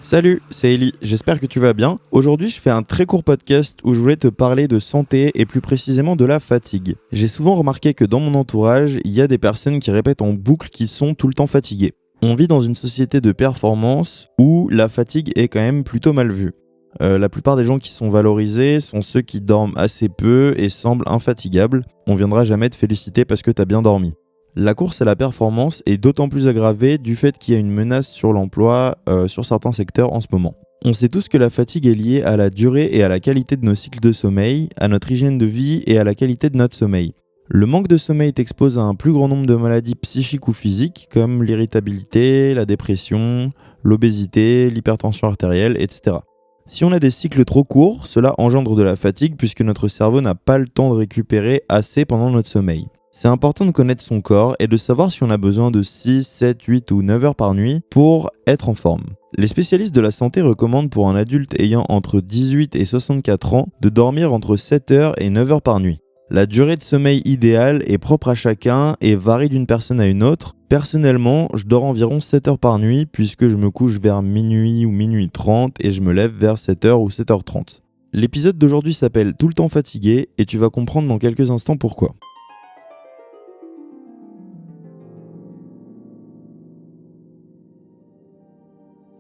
Salut, c'est Ellie, j'espère que tu vas bien. Aujourd'hui, je fais un très court podcast où je voulais te parler de santé et plus précisément de la fatigue. J'ai souvent remarqué que dans mon entourage, il y a des personnes qui répètent en boucle qu'ils sont tout le temps fatiguées. On vit dans une société de performance où la fatigue est quand même plutôt mal vue. La plupart des gens qui sont valorisés sont ceux qui dorment assez peu et semblent infatigables. On viendra jamais te féliciter parce que t'as bien dormi. La course à la performance est d'autant plus aggravée du fait qu'il y a une menace sur l'emploi sur certains secteurs en ce moment. On sait tous que la fatigue est liée à la durée et à la qualité de nos cycles de sommeil, à notre hygiène de vie et à la qualité de notre sommeil. Le manque de sommeil t'expose à un plus grand nombre de maladies psychiques ou physiques comme l'irritabilité, la dépression, l'obésité, l'hypertension artérielle, etc. Si on a des cycles trop courts, cela engendre de la fatigue puisque notre cerveau n'a pas le temps de récupérer assez pendant notre sommeil. C'est important de connaître son corps et de savoir si on a besoin de 6, 7, 8 ou 9 heures par nuit pour être en forme. Les spécialistes de la santé recommandent pour un adulte ayant entre 18 et 64 ans de dormir entre 7 heures et 9 heures par nuit. La durée de sommeil idéale est propre à chacun et varie d'une personne à une autre. Personnellement, je dors environ 7 heures par nuit puisque je me couche vers minuit ou minuit 30 et je me lève vers 7 heures ou 7h30. L'épisode d'aujourd'hui s'appelle Tout le temps fatigué et tu vas comprendre dans quelques instants pourquoi.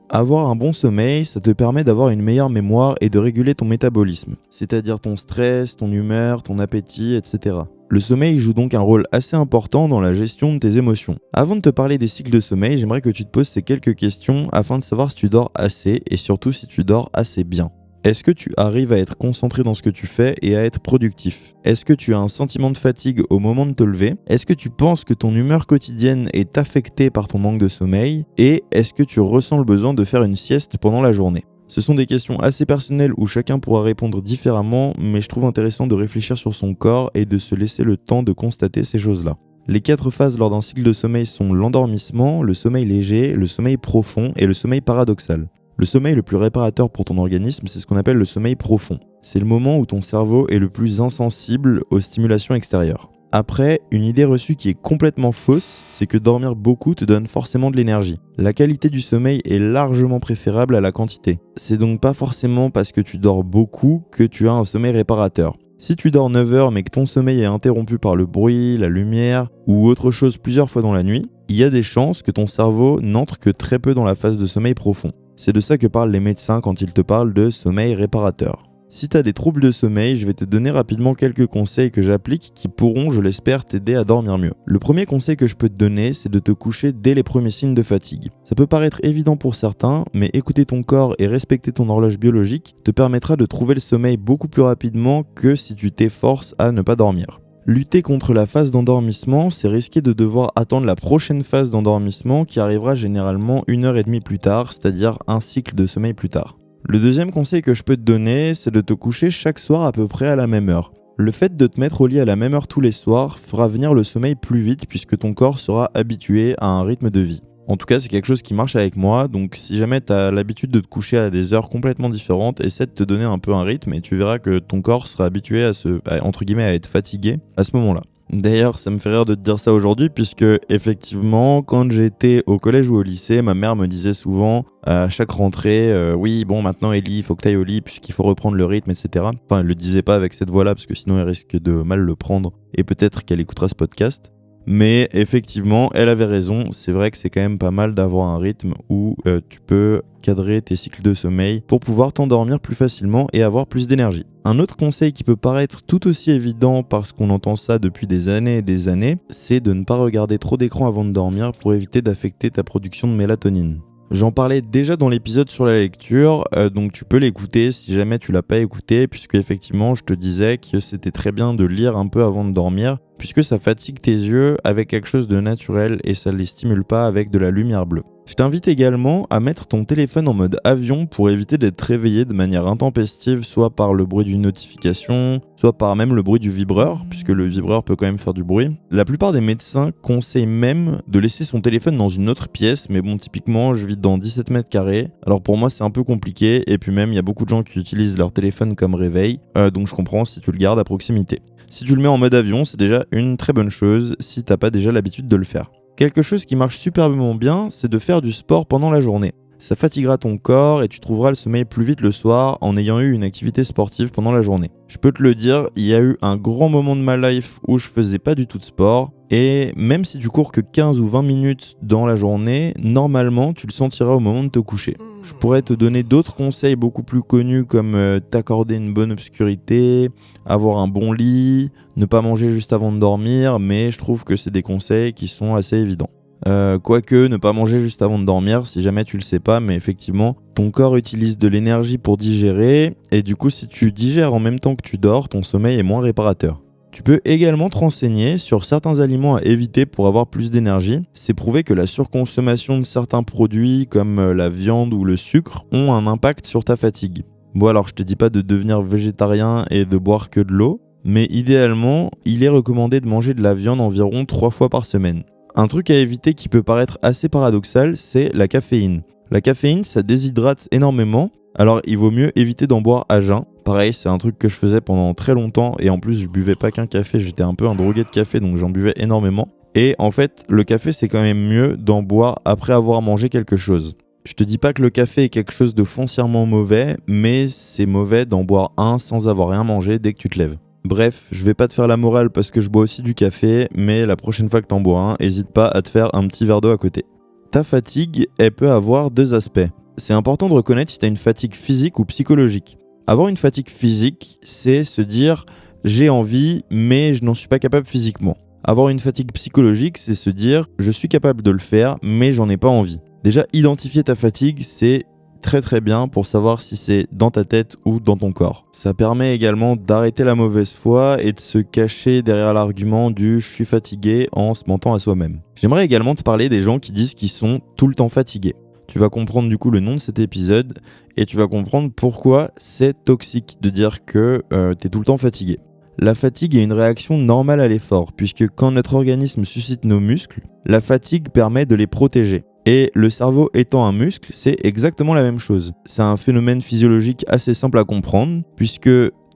Avoir un bon sommeil, ça te permet d'avoir une meilleure mémoire et de réguler ton métabolisme, c'est-à-dire ton stress, ton humeur, ton appétit, etc. Le sommeil joue donc un rôle assez important dans la gestion de tes émotions. Avant de te parler des cycles de sommeil, j'aimerais que tu te poses ces quelques questions afin de savoir si tu dors assez et surtout si tu dors assez bien. Est-ce que tu arrives à être concentré dans ce que tu fais et à être productif ? Est-ce que tu as un sentiment de fatigue au moment de te lever ? Est-ce que tu penses que ton humeur quotidienne est affectée par ton manque de sommeil ? Et est-ce que tu ressens le besoin de faire une sieste pendant la journée ? Ce sont des questions assez personnelles où chacun pourra répondre différemment, mais je trouve intéressant de réfléchir sur son corps et de se laisser le temps de constater ces choses-là. Les 4 phases lors d'un cycle de sommeil sont l'endormissement, le sommeil léger, le sommeil profond et le sommeil paradoxal. Le sommeil le plus réparateur pour ton organisme, c'est ce qu'on appelle le sommeil profond. C'est le moment où ton cerveau est le plus insensible aux stimulations extérieures. Après, une idée reçue qui est complètement fausse, c'est que dormir beaucoup te donne forcément de l'énergie. La qualité du sommeil est largement préférable à la quantité. C'est donc pas forcément parce que tu dors beaucoup que tu as un sommeil réparateur. Si tu dors 9 heures mais que ton sommeil est interrompu par le bruit, la lumière ou autre chose plusieurs fois dans la nuit, il y a des chances que ton cerveau n'entre que très peu dans la phase de sommeil profond. C'est de ça que parlent les médecins quand ils te parlent de sommeil réparateur. Si tu as des troubles de sommeil, je vais te donner rapidement quelques conseils que j'applique qui pourront, je l'espère, t'aider à dormir mieux. Le premier conseil que je peux te donner, c'est de te coucher dès les premiers signes de fatigue. Ça peut paraître évident pour certains, mais écouter ton corps et respecter ton horloge biologique te permettra de trouver le sommeil beaucoup plus rapidement que si tu t'efforces à ne pas dormir. Lutter contre la phase d'endormissement, c'est risquer de devoir attendre la prochaine phase d'endormissement qui arrivera généralement 1h30 plus tard, c'est-à-dire un cycle de sommeil plus tard. Le deuxième conseil que je peux te donner, c'est de te coucher chaque soir à peu près à la même heure. Le fait de te mettre au lit à la même heure tous les soirs fera venir le sommeil plus vite puisque ton corps sera habitué à un rythme de vie. En tout cas, c'est quelque chose qui marche avec moi, donc si jamais tu as l'habitude de te coucher à des heures complètement différentes, essaie de te donner un peu un rythme et tu verras que ton corps sera habitué à à être fatigué à ce moment-là. D'ailleurs, ça me fait rire de te dire ça aujourd'hui puisque effectivement, quand j'étais au collège ou au lycée, ma mère me disait souvent à chaque rentrée oui, bon, maintenant Ellie, il faut que tu ailles au lit puisqu'il faut reprendre le rythme, etc. Enfin, elle le disait pas avec cette voix-là parce que sinon elle risque de mal le prendre et peut-être qu'elle écoutera ce podcast. Mais effectivement, elle avait raison, c'est vrai que c'est quand même pas mal d'avoir un rythme où tu peux cadrer tes cycles de sommeil pour pouvoir t'endormir plus facilement et avoir plus d'énergie. Un autre conseil qui peut paraître tout aussi évident parce qu'on entend ça depuis des années et des années, c'est de ne pas regarder trop d'écran avant de dormir pour éviter d'affecter ta production de mélatonine. J'en parlais déjà dans l'épisode sur la lecture, donc tu peux l'écouter si jamais tu l'as pas écouté, puisque effectivement je te disais que c'était très bien de lire un peu avant de dormir, puisque ça fatigue tes yeux avec quelque chose de naturel et ça les stimule pas avec de la lumière bleue. Je t'invite également à mettre ton téléphone en mode avion pour éviter d'être réveillé de manière intempestive, soit par le bruit d'une notification, soit par même le bruit du vibreur, puisque le vibreur peut quand même faire du bruit. La plupart des médecins conseillent même de laisser son téléphone dans une autre pièce, mais bon, typiquement, je vis dans 17 mètres carrés, alors pour moi c'est un peu compliqué, et puis même il y a beaucoup de gens qui utilisent leur téléphone comme réveil, donc je comprends si tu le gardes à proximité. Si tu le mets en mode avion, c'est déjà une très bonne chose si t'as pas déjà l'habitude de le faire. Quelque chose qui marche superbement bien, c'est de faire du sport pendant la journée. Ça fatiguera ton corps et tu trouveras le sommeil plus vite le soir en ayant eu une activité sportive pendant la journée. Je peux te le dire, il y a eu un grand moment de ma life où je faisais pas du tout de sport. Et même si tu cours que 15 ou 20 minutes dans la journée, normalement tu le sentiras au moment de te coucher. Je pourrais te donner d'autres conseils beaucoup plus connus comme t'accorder une bonne obscurité, avoir un bon lit, ne pas manger juste avant de dormir, mais je trouve que c'est des conseils qui sont assez évidents. Quoique, ne pas manger juste avant de dormir, si jamais tu le sais pas, mais effectivement, ton corps utilise de l'énergie pour digérer, et du coup, si tu digères en même temps que tu dors, ton sommeil est moins réparateur. Tu peux également te renseigner sur certains aliments à éviter pour avoir plus d'énergie. C'est prouvé que la surconsommation de certains produits comme la viande ou le sucre ont un impact sur ta fatigue. Bon alors je te dis pas de devenir végétarien et de boire que de l'eau, mais idéalement, il est recommandé de manger de la viande environ 3 fois par semaine. Un truc à éviter qui peut paraître assez paradoxal, c'est la caféine. La caféine, ça déshydrate énormément, alors il vaut mieux éviter d'en boire à jeun. Pareil, c'est un truc que je faisais pendant très longtemps et en plus je buvais pas qu'un café, j'étais un peu un drogué de café donc j'en buvais énormément. Et en fait, le café c'est quand même mieux d'en boire après avoir mangé quelque chose. Je te dis pas que le café est quelque chose de foncièrement mauvais, mais c'est mauvais d'en boire un sans avoir rien mangé dès que tu te lèves. Bref, je vais pas te faire la morale parce que je bois aussi du café, mais la prochaine fois que t'en bois un, hésite pas à te faire un petit verre d'eau à côté. Ta fatigue, elle peut avoir deux aspects. C'est important de reconnaître si t'as une fatigue physique ou psychologique. Avoir une fatigue physique, c'est se dire « j'ai envie, mais je n'en suis pas capable physiquement ». Avoir une fatigue psychologique, c'est se dire « je suis capable de le faire, mais j'en ai pas envie ». Déjà, identifier ta fatigue, c'est très très bien pour savoir si c'est dans ta tête ou dans ton corps. Ça permet également d'arrêter la mauvaise foi et de se cacher derrière l'argument du « je suis fatigué » en se mentant à soi-même. J'aimerais également te parler des gens qui disent qu'ils sont tout le temps fatigués. Tu vas comprendre du coup le nom de cet épisode et tu vas comprendre pourquoi c'est toxique de dire que t'es tout le temps fatigué. La fatigue est une réaction normale à l'effort puisque quand notre organisme suscite nos muscles, la fatigue permet de les protéger. Et le cerveau étant un muscle, c'est exactement la même chose. C'est un phénomène physiologique assez simple à comprendre puisque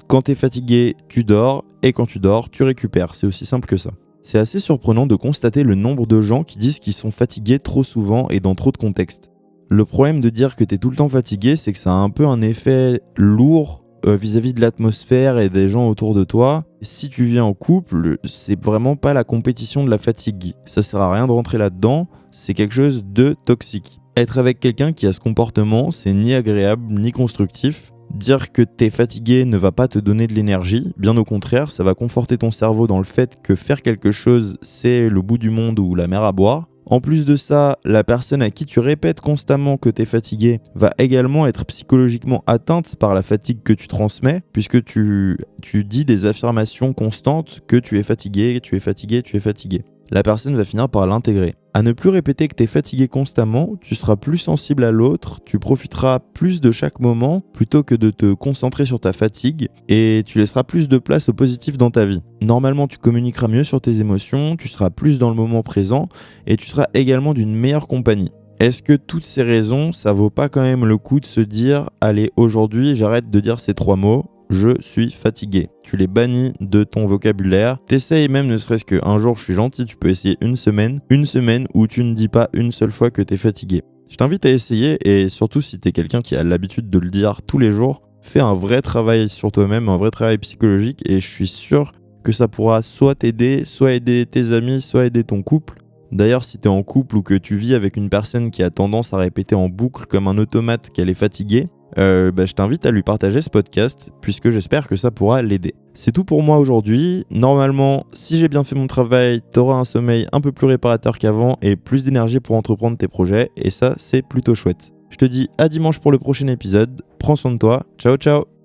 quand t'es fatigué, tu dors et quand tu dors, tu récupères. C'est aussi simple que ça. C'est assez surprenant de constater le nombre de gens qui disent qu'ils sont fatigués trop souvent et dans trop de contextes. Le problème de dire que tu es tout le temps fatigué, c'est que ça a un peu un effet lourd vis-à-vis de l'atmosphère et des gens autour de toi. Si tu vis en couple, c'est vraiment pas la compétition de la fatigue. Ça sert à rien de rentrer là-dedans, c'est quelque chose de toxique. Être avec quelqu'un qui a ce comportement, c'est ni agréable ni constructif. Dire que t'es fatigué ne va pas te donner de l'énergie, bien au contraire, ça va conforter ton cerveau dans le fait que faire quelque chose, c'est le bout du monde ou la mer à boire. En plus de ça, la personne à qui tu répètes constamment que t'es fatigué va également être psychologiquement atteinte par la fatigue que tu transmets, puisque tu dis des affirmations constantes que tu es fatigué, tu es fatigué, tu es fatigué. La personne va finir par l'intégrer. À ne plus répéter que tu es fatigué constamment, tu seras plus sensible à l'autre, tu profiteras plus de chaque moment plutôt que de te concentrer sur ta fatigue et tu laisseras plus de place au positif dans ta vie. Normalement, tu communiqueras mieux sur tes émotions, tu seras plus dans le moment présent et tu seras également d'une meilleure compagnie. Est-ce que toutes ces raisons, ça vaut pas quand même le coup de se dire « Allez, aujourd'hui, j'arrête de dire ces 3 mots ». Je suis fatigué. Tu les bannis de ton vocabulaire. T'essayes même, ne serait-ce qu'un jour, je suis gentil, tu peux essayer une semaine où tu ne dis pas une seule fois que t'es fatigué. Je t'invite à essayer et surtout si t'es quelqu'un qui a l'habitude de le dire tous les jours, fais un vrai travail sur toi-même, un vrai travail psychologique et je suis sûr que ça pourra soit t'aider, soit aider tes amis, soit aider ton couple. D'ailleurs, si t'es en couple ou que tu vis avec une personne qui a tendance à répéter en boucle comme un automate qu'elle est fatiguée, je t'invite à lui partager ce podcast puisque j'espère que ça pourra l'aider. C'est tout pour moi aujourd'hui. Normalement, si j'ai bien fait mon travail, t'auras un sommeil un peu plus réparateur qu'avant et plus d'énergie pour entreprendre tes projets et ça, c'est plutôt chouette. Je te dis à dimanche pour le prochain épisode. Prends soin de toi. Ciao ciao.